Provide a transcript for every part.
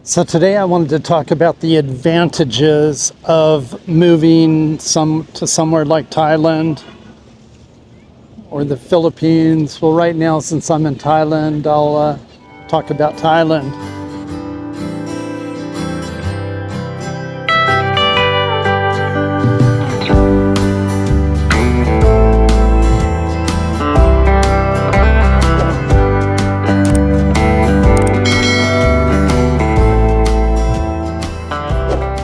So today I wanted to talk about the advantages of moving to somewhere like Thailand or the Philippines. Well, right now, since I'm in Thailand, I'll talk about Thailand.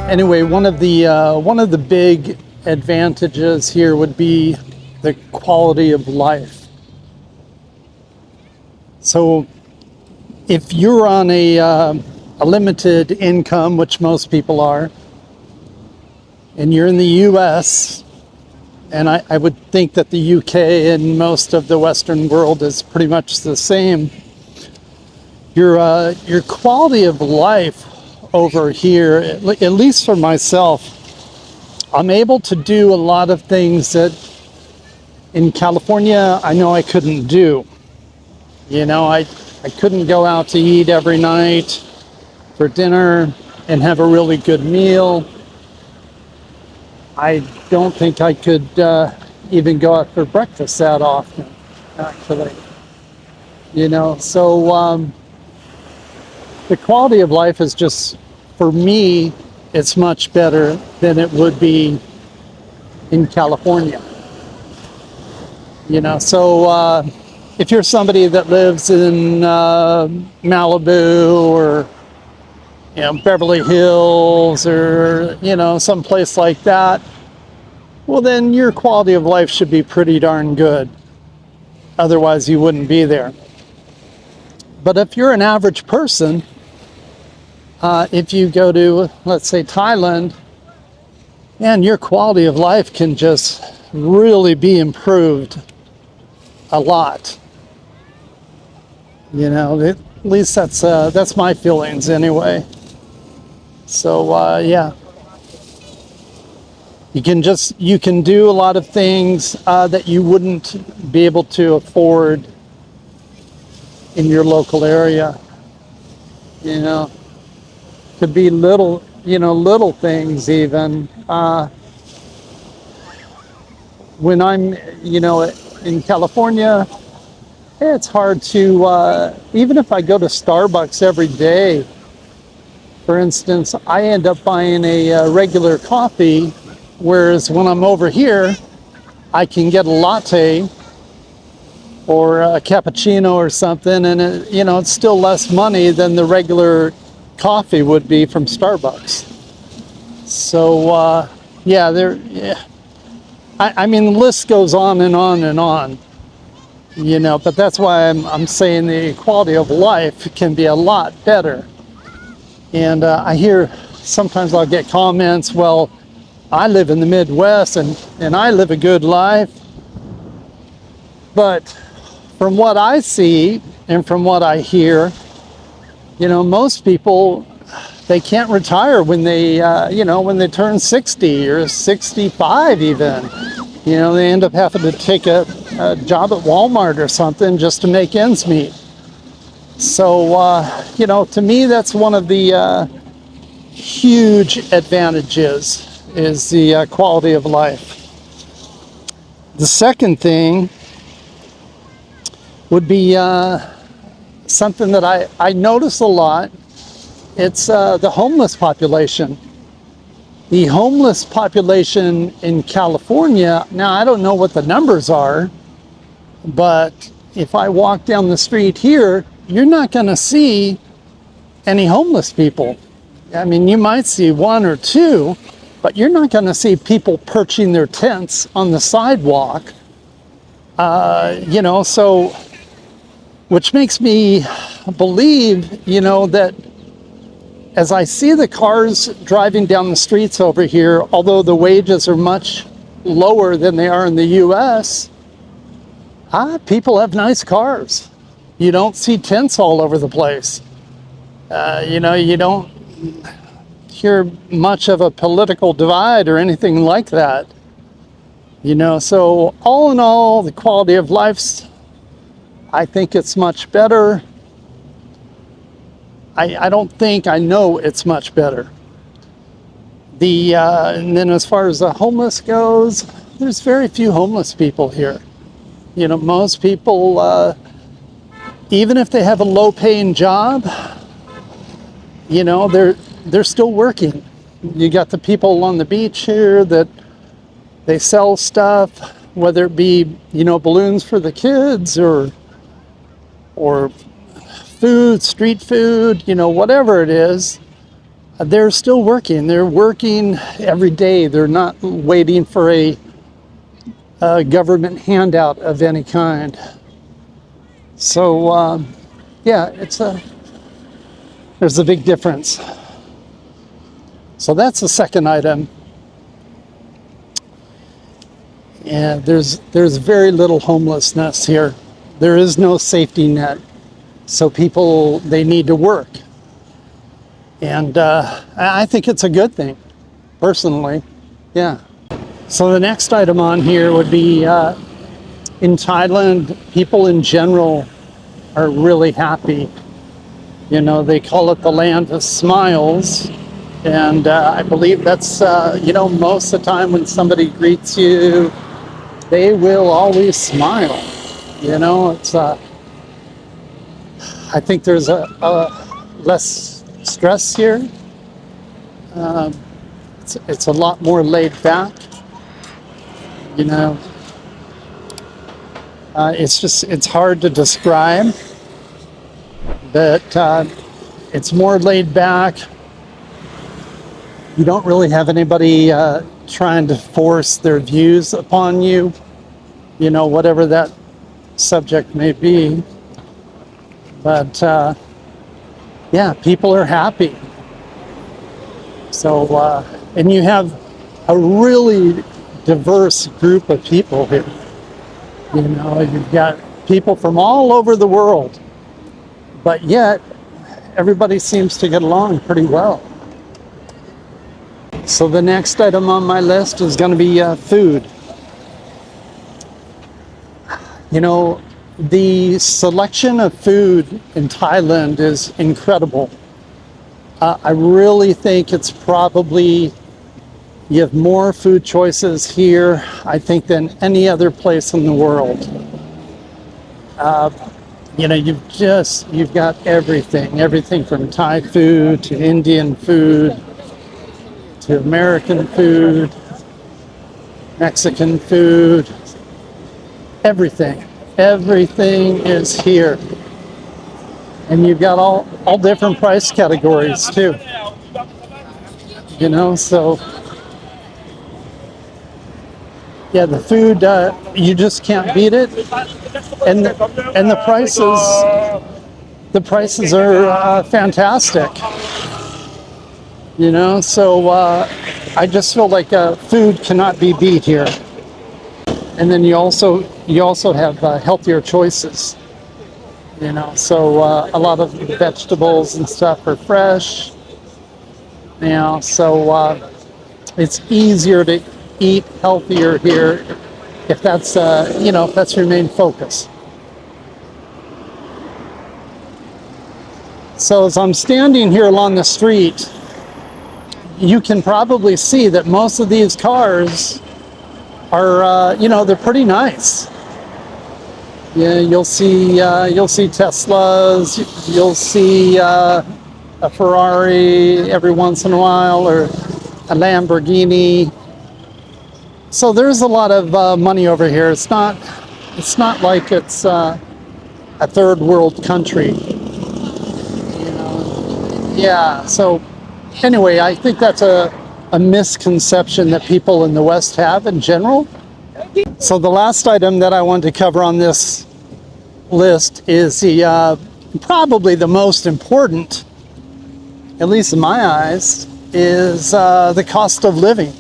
Anyway, one of the big advantages here would be the quality of life. So, if you're on a limited income, which most people are, and you're in the U.S., and I would think that the U.K. and most of the Western world is pretty much the same, your quality of life over here, at least for myself, I'm able to do a lot of things that in California I know I couldn't do. You know, I couldn't go out to eat every night for dinner and have a really good meal. I don't think I could even go out for breakfast that often, actually. You know, so the quality of life is just, for me, it's much better than it would be in California. You know, so if you're somebody that lives in Malibu or Beverly Hills or someplace like that, well, then your quality of life should be pretty darn good. Otherwise, you wouldn't be there. But if you're an average person, if you go to, let's say, Thailand, man, your quality of life can just really be improved a lot. You know, at least that's my feelings anyway. So yeah, you can do a lot of things that you wouldn't be able to afford in your local area. You know, could be little things even. When I'm, in California, it's hard to, even if I go to Starbucks every day, for instance, I end up buying a regular coffee, whereas when I'm over here, I can get a latte or a cappuccino or something, and it's still less money than the regular coffee would be from Starbucks. So I mean, the list goes on and on and on, but that's why I'm saying the quality of life can be a lot better. And I hear sometimes I'll get comments, well, I live in the Midwest and I live a good life. But from what I see and from what I hear, most people, they can't retire when they turn 60 or 65 even. They end up having to take a job at Walmart or something just to make ends meet. So, to me, that's one of the huge advantages is the quality of life. The second thing would be something that I notice a lot. It's the homeless population. The homeless population in California, now I don't know what the numbers are, but if I walk down the street here, you're not going to see any homeless people. I mean, you might see one or two, but you're not going to see people perching their tents on the sidewalk. So, which makes me believe, that as I see the cars driving down the streets over here, although the wages are much lower than they are in the U.S., people have nice cars. You don't see tents all over the place. You don't hear much of a political divide or anything like that. So all in all, the quality of life, I think it's much better. I don't think, I know it's much better. And then as far as the homeless goes, there's very few homeless people here. You know, most people, even if they have a low-paying job, you know, they're still working. You got the people on the beach here that they sell stuff, whether it be, you know, balloons for the kids or food, street food, you know, whatever it is. They're still working. They're working every day. They're not waiting for a government handout of any kind. So, yeah, there's a big difference. So that's the second item. And there's very little homelessness here. There is no safety net. So people, they need to work. And I think it's a good thing, personally. Yeah. So the next item on here would be in Thailand, people in general are really happy. You know, they call it the land of smiles. And I believe that's, you know, most of the time when somebody greets you, they will always smile. You know, it's, I think there's a less stress here. It's a lot more laid back. You know, it's hard to describe, but it's more laid back. You don't really have anybody trying to force their views upon you, you know, whatever that subject may be. But yeah, people are happy. So, and you have a really diverse group of people here. You know, you've got people from all over the world, but yet everybody seems to get along pretty well. So the next item on my list is going to be food. You know, the selection of food in Thailand is incredible. I really think it's probably, you have more food choices here, I think, than any other place in the world. You know, you've got everything from Thai food to Indian food to American food, Mexican food, everything. Everything is here. And you've got all different price categories too. You know, so yeah, the food, you just can't beat it. And the prices are fantastic. You know, so I just feel like food cannot be beat here. And then you also have healthier choices. You know, so a lot of vegetables and stuff are fresh. You know, so it's easier to eat healthier here if that's you know, if that's your main focus. So as I'm standing here along the street, you can probably see that most of these cars are, you know, they're pretty nice. Yeah, you'll see Teslas, you'll see a Ferrari every once in a while, or a Lamborghini. So there's a lot of money over here. It's not like it's a third world country. You know? Yeah. So anyway, I think that's a misconception that people in the West have in general. So the last item that I wanted to cover on this list is the probably the most important, at least in my eyes, is the cost of living.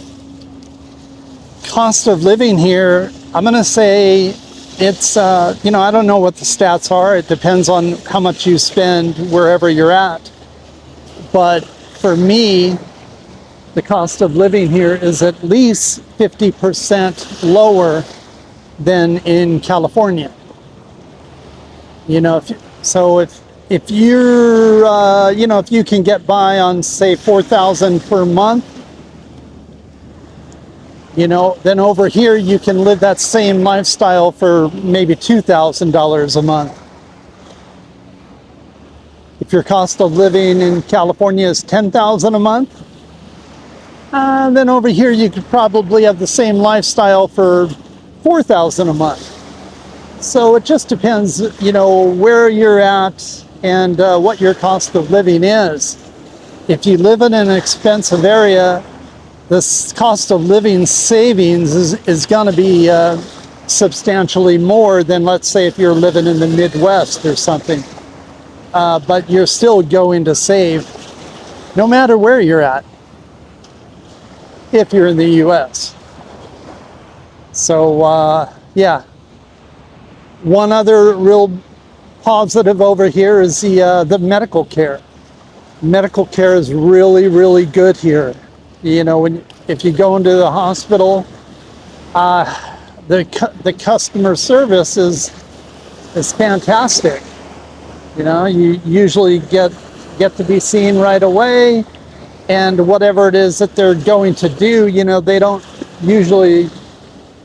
Cost of living here, I'm going to say it's, you know, I don't know what the stats are. It depends on how much you spend wherever you're at. But for me, the cost of living here is at least 50% lower than in California. You know, if if you're, if you can get by on, say, 4,000 per month, then over here you can live that same lifestyle for maybe $2,000 a month. If your cost of living in California is $10,000 a month, then over here you could probably have the same lifestyle for $4,000 a month. So it just depends, where you're at and what your cost of living is. If you live in an expensive area, this cost of living savings is going to be substantially more than, let's say, if you're living in the Midwest or something. But you're still going to save no matter where you're at, if you're in the US. So, yeah. One other real positive over here is the medical care. Medical care is really, really good here. If you go into the hospital, the customer service is fantastic. You usually get to be seen right away, and whatever it is that they're going to do, they don't usually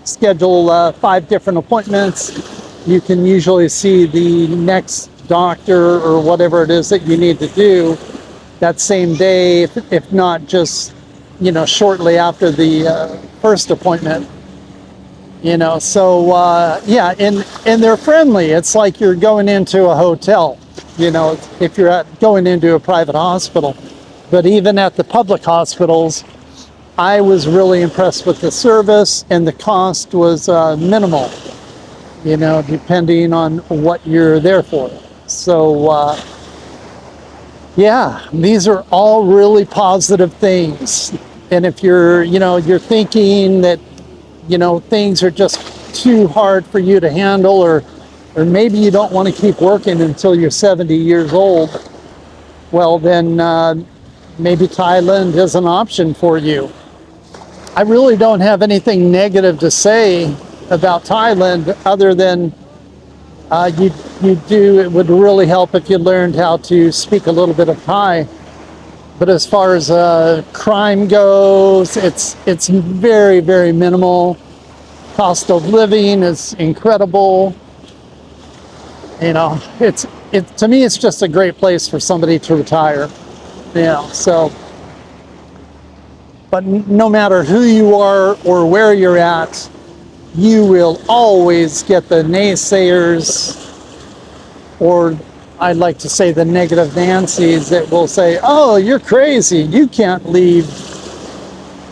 schedule 5 different appointments. You can usually see the next doctor or whatever it is that you need to do that same day, if not just, shortly after the first appointment. So yeah, and they're friendly. It's like you're going into a hotel, if you're going into a private hospital. But even at the public hospitals, I was really impressed with the service, and the cost was minimal, depending on what you're there for. So yeah, these are all really positive things. And if you're thinking that things are just too hard for you to handle, or maybe you don't want to keep working until you're 70 years old, well then maybe Thailand is an option for you. I really don't have anything negative to say about Thailand, other than it would really help if you learned how to speak a little bit of Thai. But as far as crime goes, it's very, very minimal. Cost of living is incredible. To me, it's just a great place for somebody to retire. So. But no matter who you are or where you're at, you will always get the naysayers, or I'd like to say the negative Nancys, that will say, "Oh, you're crazy. You can't leave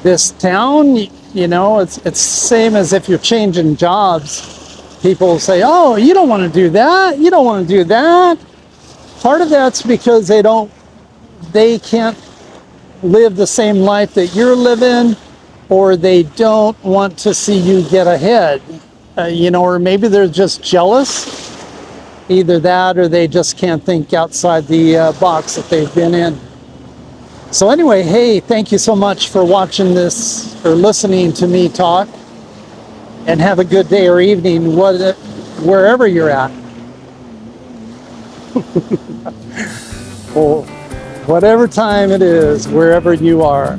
this town." It's the same as if you're changing jobs. People will say, "Oh, you don't want to do that. You don't want to do that." Part of that's because they can't live the same life that you're living, or they don't want to see you get ahead, or maybe they're just jealous. Either that, or they just can't think outside the box that they've been in. So anyway, hey, thank you so much for watching this or listening to me talk, and have a good day or evening, wherever you're at. Well, whatever time it is, wherever you are.